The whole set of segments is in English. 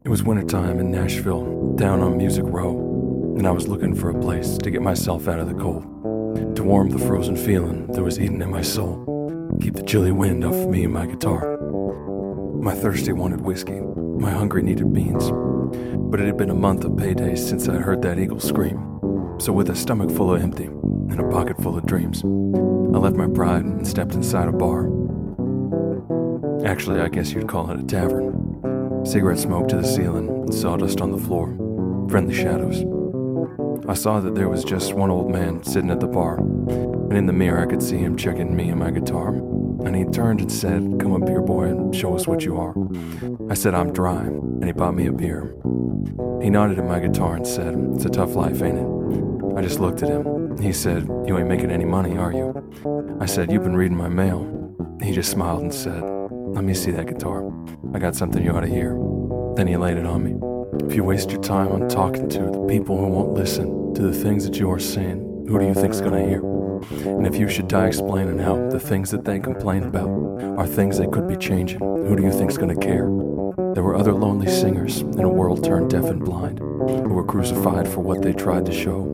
It was wintertime in Nashville, down on Music Row, and I was looking for a place to get myself out of the cold, to warm the frozen feeling that was eating at my soul, keep the chilly wind off of me and my guitar. My thirsty wanted whiskey, my hungry needed beans, but it had been a month of paydays since I'd heard that eagle scream. So with a stomach full of empty and a pocket full of dreams, I left my pride and stepped inside a bar. Actually, I guess you'd call it a tavern. Cigarette smoke to the ceiling, sawdust on the floor, friendly shadows. I saw that there was just one old man sitting at the bar, and in the mirror I could see him checking me and my guitar. And he turned and said, "Come up here, boy, and show us what you are." I said, "I'm dry," and he bought me a beer. He nodded at my guitar and said, "It's a tough life, ain't it?" I just looked at him. He said, "You ain't making any money, are you?" I said, "You've been reading my mail." He just smiled and said, "Let me see that guitar. I got something you ought to hear." Then he laid it on me. "If you waste your time on talking to the people who won't listen to the things that you are saying, who do you think's gonna hear? And if you should die explaining how the things that they complain about are things they could be changing, who do you think's gonna care?" There were other lonely singers in a world turned deaf and blind, who were crucified for what they tried to show,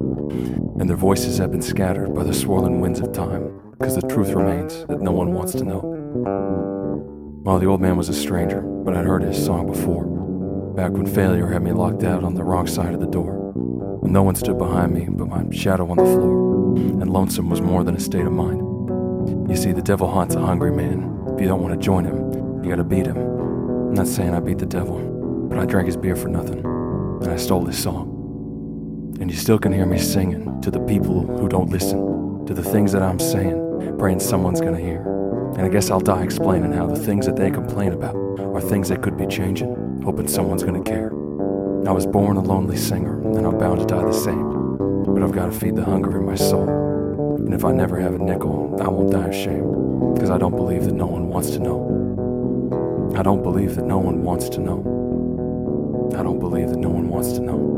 and their voices have been scattered by the swirling winds of time, because the truth remains that no one wants to know. Well, the old man was a stranger, but I'd heard his song before, back when failure had me locked out on the wrong side of the door, when no one stood behind me but my shadow on the floor, and lonesome was more than a state of mind. You see, the devil haunts a hungry man. If you don't want to join him, you gotta beat him. I'm not saying I beat the devil, but I drank his beer for nothing, and I stole his song. And you still can hear me singing to the people who don't listen to the things that I'm saying, praying someone's gonna hear. And I guess I'll die explaining how the things that they complain about are things they could be changing, hoping someone's gonna care. I was born a lonely singer, and I'm bound to die the same, but I've gotta feed the hunger in my soul. And if I never have a nickel, I won't die of shame, because I don't believe that no one wants to know. I don't believe that no one wants to know. I don't believe that no one wants to know.